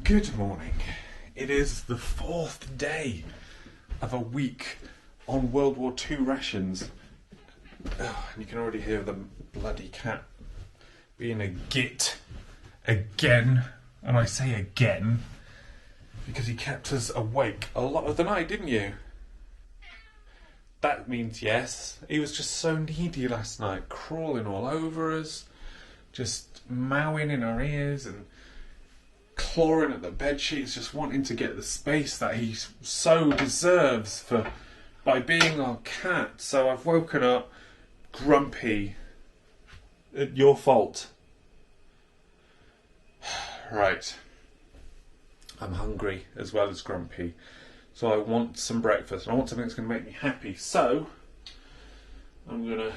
Good morning. It is the 4th day of a week on World War II rations. Oh, and you can already hear the bloody cat being a git again. And I say again because he kept us awake a lot of the night, didn't you? That means yes. He was just so needy last night, crawling all over us, just mowing in our ears and clawing at the bed sheets, just wanting to get the space that he so deserves by being our cat. So I've woken up grumpy. Your fault. Right. I'm hungry as well as grumpy. So I want some breakfast. I want something that's going to make me happy. So I'm going to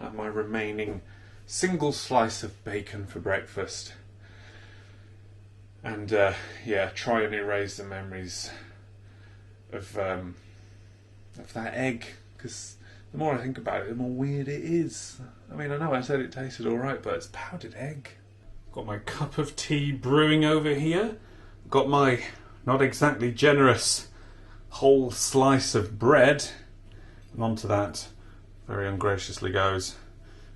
have my remaining single slice of bacon for breakfast. And try and erase the memories of that egg. Because the more I think about it, the more weird it is. I mean, I know I said it tasted alright, but it's powdered egg. Got my cup of tea brewing over here. Got my not exactly generous whole slice of bread. And onto that, very ungraciously goes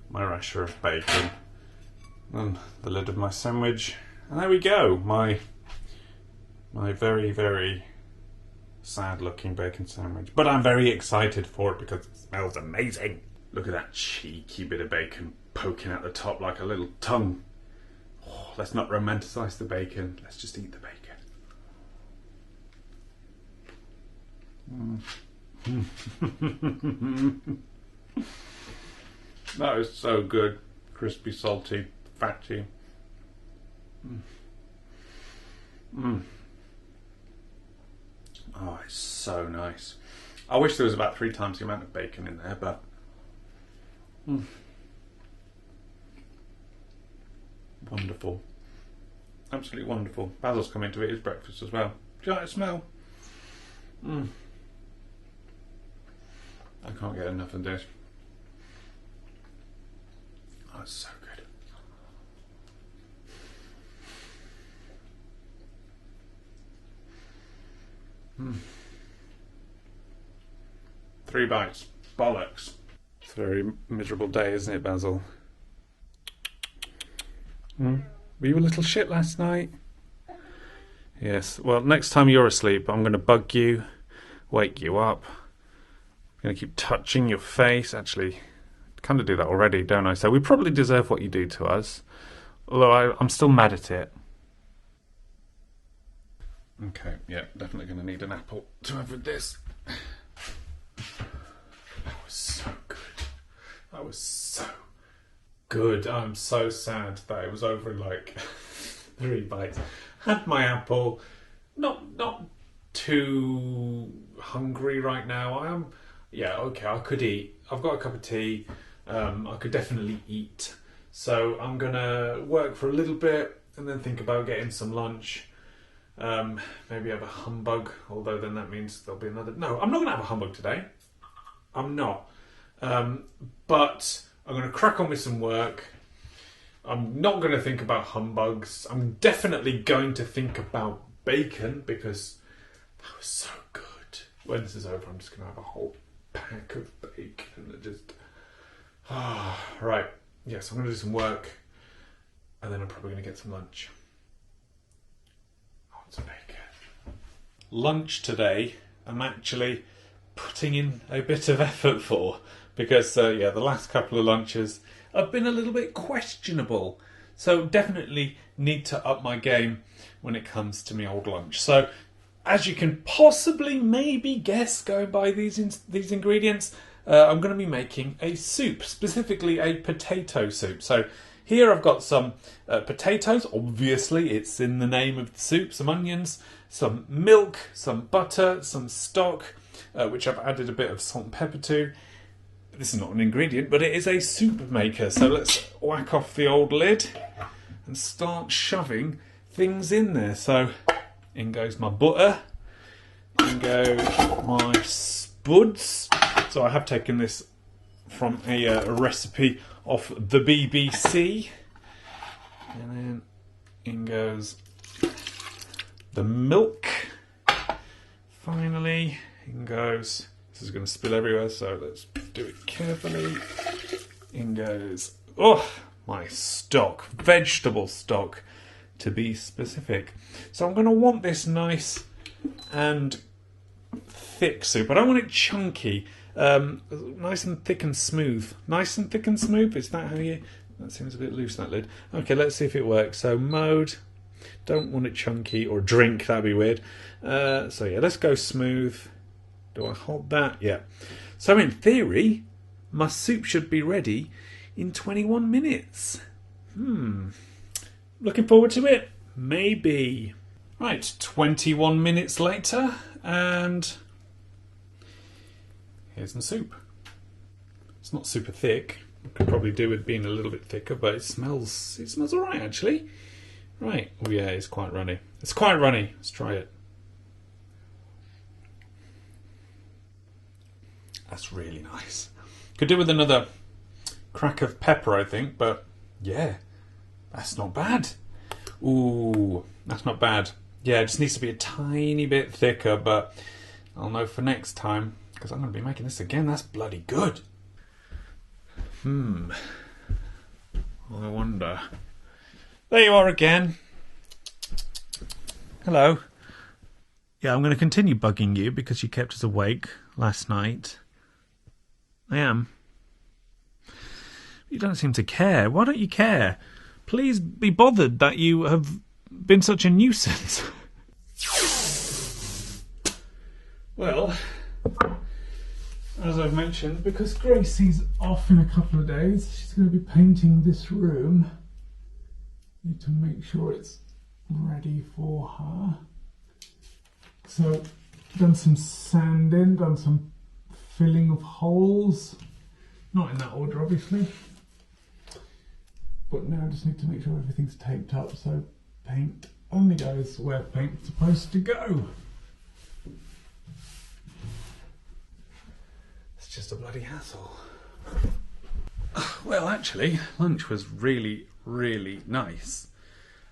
my rasher of bacon. And the lid of my sandwich. And there we go, my very, very sad looking bacon sandwich. But I'm very excited for it because it smells amazing. Look at that cheeky bit of bacon poking out the top like a little tongue. Oh, let's not romanticise the bacon, let's just eat the bacon. That is so good. Crispy, salty, fatty. Oh, it's so nice. I wish there was about 3 times the amount of bacon in there, but wonderful. Absolutely wonderful. Basil's come in to eat his breakfast as well. Do you like the smell? I can't get enough of this. Oh, it's so good. 3 bites. Bollocks. It's a very miserable day, isn't it, Basil? Were you a little shit last night? Yes. Well, next time you're asleep, I'm going to bug you, wake you up. I'm going to keep touching your face. Actually, I kind of do that already, don't I? So we probably deserve what you do to us. Although I'm still mad at it. Okay, yeah, definitely going to need an apple to have with this. That was so good. That was so good. I'm so sad that it was over in like 3 bites. Had my apple. Not too hungry right now. I am. Yeah, okay, I could eat. I've got a cup of tea. I could definitely eat. So I'm going to work for a little bit and then think about getting some lunch. Maybe have a humbug, although then that means there'll be another... No, I'm not going to have a humbug today. I'm not. But I'm going to crack on with some work. I'm not going to think about humbugs. I'm definitely going to think about bacon because that was so good. When this is over, I'm just going to have a whole pack of bacon and just... right. Yes, I'm going to do some work and then I'm probably going to get some lunch. Lunch today I'm actually putting in a bit of effort for because the last couple of lunches have been a little bit questionable, so definitely need to up my game when it comes to my old lunch. So as you can possibly maybe guess going by these ingredients, I'm going to be making a soup, specifically a potato soup. So here I've got some potatoes, obviously it's in the name of the soup, some onions, some milk, some butter, some stock, which I've added a bit of salt and pepper to. This is not an ingredient, but it is a soup maker. So let's whack off the old lid and start shoving things in there. So in goes my butter, in go my spuds. So I have taken this from a recipe off the BBC. And then in goes the milk. Finally, in goes. This is going to spill everywhere, so let's do it carefully. In goes, oh, my stock, vegetable stock to be specific. So I'm going to want this nice and thick soup. I don't want it chunky. Nice and thick and smooth. Nice and thick and smooth, is that how you... That seems a bit loose, that lid. Okay, let's see if it works. So mode, don't want it chunky, or drink, that'd be weird. So yeah, let's go smooth. Do I hold that? Yeah. So in theory, my soup should be ready in 21 minutes. Looking forward to it. Maybe. Right, 21 minutes later, and here's the soup. It's not super thick. Could probably do with being a little bit thicker, but it smells alright actually. Right, oh yeah, it's quite runny. It's quite runny. Let's try it. That's really nice. Could do with another crack of pepper, I think, but yeah, that's not bad. Ooh, that's not bad. Yeah, it just needs to be a tiny bit thicker, but I'll know for next time, because I'm going to be making this again. That's bloody good. I wonder. There you are again. Hello. Yeah, I'm going to continue bugging you because you kept us awake last night. I am. You don't seem to care. Why don't you care? Please be bothered that you have been such a nuisance. Well, as I've mentioned, because Gracie's off in a couple of days, she's going to be painting this room. Need to make sure it's ready for her. So, done some sanding, done some filling of holes. Not in that order, obviously. But now I just need to make sure everything's taped up, so paint only goes where paint's supposed to go. Just a bloody hassle. Well, actually, lunch was really, really nice.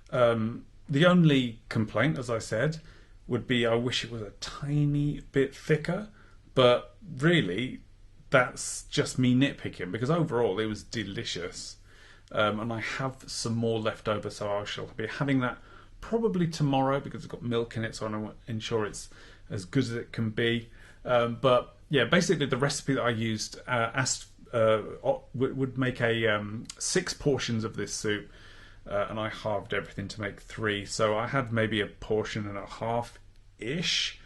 The only complaint, as I said, would be I wish it was a tiny bit thicker, but really, that's just me nitpicking, because overall it was delicious. And I have some more left over, so I shall be having that probably tomorrow, because it's got milk in it, so I want to ensure it's as good as it can be. But yeah, basically the recipe that I used would make 6 portions of this soup, and I halved everything to make 3. So I had maybe a portion and a half-ish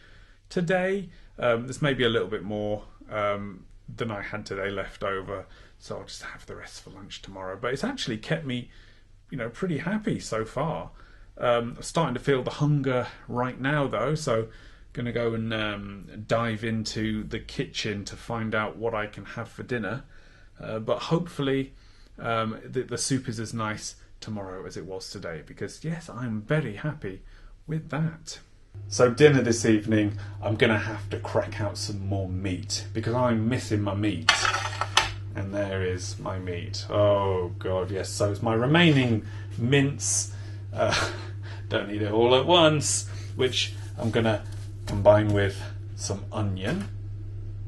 today. There's maybe a little bit more than I had today left over, so I'll just have the rest for lunch tomorrow. But it's actually kept me, pretty happy so far. I'm starting to feel the hunger right now, though, so going to go and dive into the kitchen to find out what I can have for dinner. But hopefully the soup is as nice tomorrow as it was today, because yes, I'm very happy with that. So dinner this evening, I'm going to have to crack out some more meat, because I'm missing my meat. And there is my meat. Oh god, yes. So it's my remaining mince. Don't need it all at once, which I'm going to combine with some onion,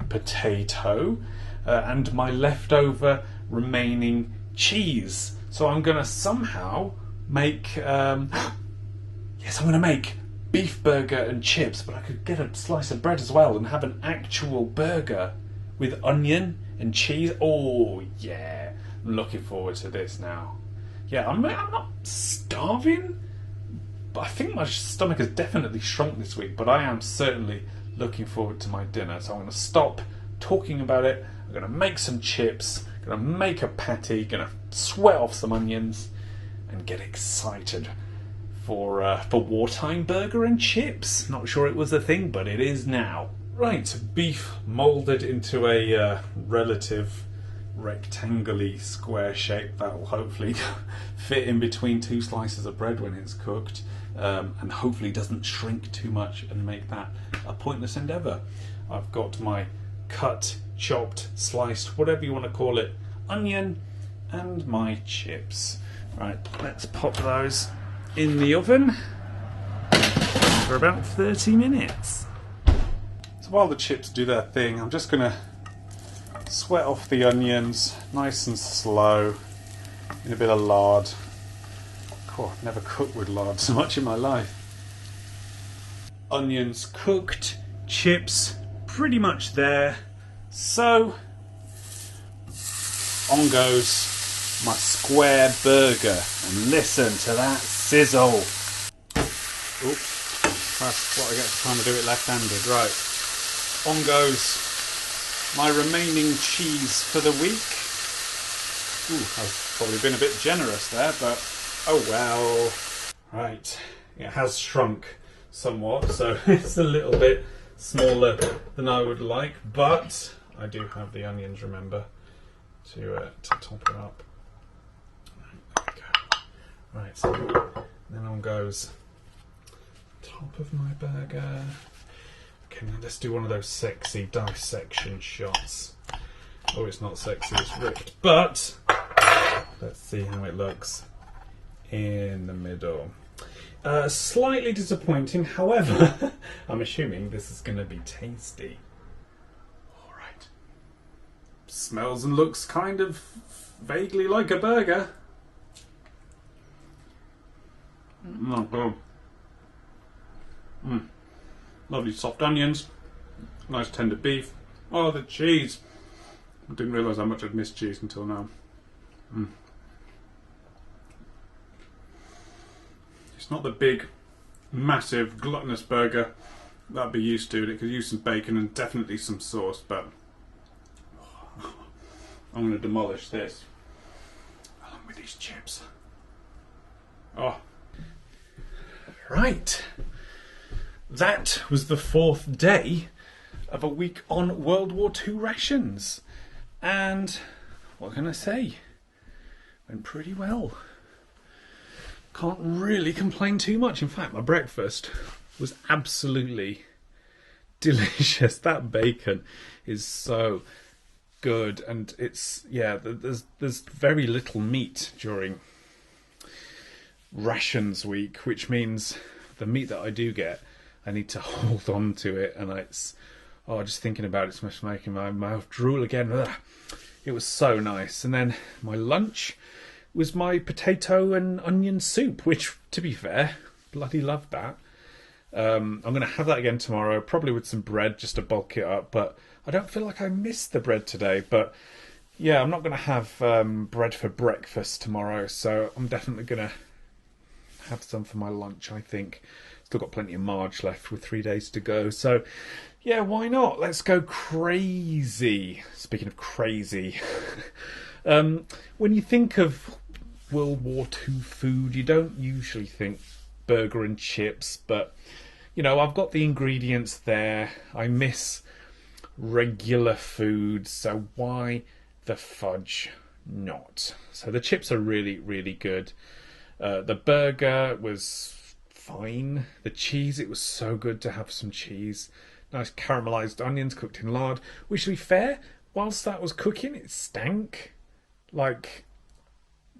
potato, and my leftover remaining cheese. So I'm going to somehow make, yes, I'm going to make beef burger and chips, but I could get a slice of bread as well and have an actual burger with onion and cheese. Oh yeah, I'm looking forward to this now. Yeah, I'm not starving, but I think my stomach has definitely shrunk this week, but I am certainly looking forward to my dinner. So I'm going to stop talking about it. I'm going to make some chips, going to make a patty, going to sweat off some onions, and get excited for wartime burger and chips. Not sure it was a thing, but it is now. Right, beef moulded into a relative rectangular square shape that will hopefully fit in between 2 slices of bread when it's cooked, and hopefully doesn't shrink too much and make that a pointless endeavour. I've got my cut, chopped, sliced, whatever you want to call it, onion and my chips. Right, let's pop those in the oven. for about 30 minutes. So while the chips do their thing, I'm just going to sweat off the onions nice and slow in a bit of lard. Oh, I've never cooked with lard so much in my life. Onions cooked, chips pretty much there. So on goes my square burger, and listen to that sizzle. Oops, that's what I get for trying to do it left-handed. Right, on goes my remaining cheese for the week. Ooh, I've probably been a bit generous there, but oh well. Right, it has shrunk somewhat, so it's a little bit smaller than I would like, but I do have the onions, remember, to top it up. There we go. Right, so then on goes top of my burger. Okay, now let's do one of those sexy dissection shots. Oh, it's not sexy, it's ripped, but let's see how it looks in the middle. Slightly disappointing, however, I'm assuming this is going to be tasty. Alright. Smells and looks kind of vaguely like a burger. Lovely soft onions, nice tender beef. Oh, the cheese. I didn't realise how much I'd missed cheese until now. It's not the big, massive, gluttonous burger that I'd be used to. It could use some bacon and definitely some sauce, but I'm going to demolish this along with these chips. Oh. Right. That was the 4th day of a week on World War II rations. And what can I say? Went pretty well. Can't really complain too much. In fact, my breakfast was absolutely delicious. That bacon is so good, and it's, yeah, there's very little meat during rations week, which means the meat that I do get, I need to hold on to it, and it's, oh, just thinking about it's just making my mouth drool again. Ugh. It was so nice. And then my lunch was my potato and onion soup, which, to be fair, bloody loved that. I'm going to have that again tomorrow, probably with some bread just to bulk it up, but I don't feel like I missed the bread today. But yeah, I'm not going to have bread for breakfast tomorrow, so I'm definitely going to have some for my lunch, I think. Still got plenty of Marge left with 3 days to go, so yeah, why not? Let's go crazy. Speaking of crazy, when you think of World War II food, you don't usually think burger and chips, but you know, I've got the ingredients there. I miss regular food, so why the fudge not? So the chips are really, really good. The burger was fine. The cheese, it was so good to have some cheese. Nice caramelised onions cooked in lard, which, to be fair, whilst that was cooking, it stank. Like,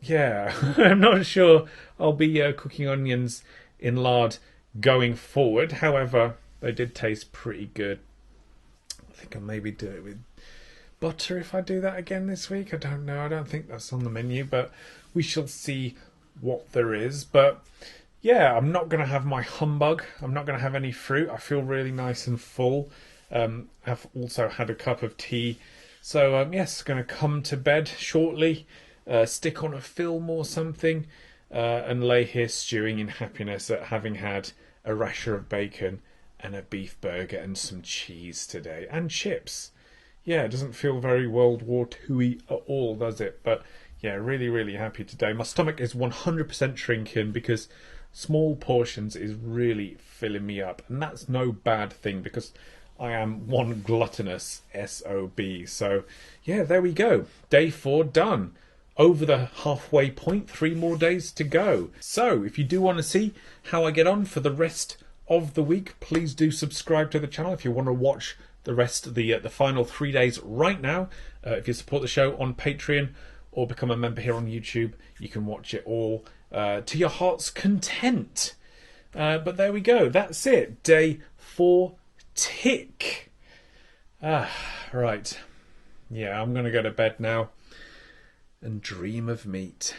yeah, I'm not sure I'll be cooking onions in lard going forward. However, they did taste pretty good. I think I'll maybe do it with butter if I do that again this week. I don't know. I don't think that's on the menu, but we shall see what there is. But yeah, I'm not going to have my humbug. I'm not going to have any fruit. I feel really nice and full. I've also had a cup of tea. So yes, going to come to bed shortly, stick on a film or something, and lay here stewing in happiness at having had a rasher of bacon and a beef burger and some cheese today, and chips. Yeah, it doesn't feel very World War II-y at all, does it? But yeah, really, really happy today. My stomach is 100% shrinking because small portions is really filling me up. And that's no bad thing because I am one gluttonous SOB. So yeah, there we go. Day 4 done. Over the halfway point, 3 more days to go. So if you do want to see how I get on for the rest of the week, please do subscribe to the channel if you want to watch the rest of the final 3 days right now. If you support the show on Patreon or become a member here on YouTube, you can watch it all to your heart's content. But there we go. That's it. Day 4 tick. Right. Yeah, I'm going to go to bed now and dream of meat.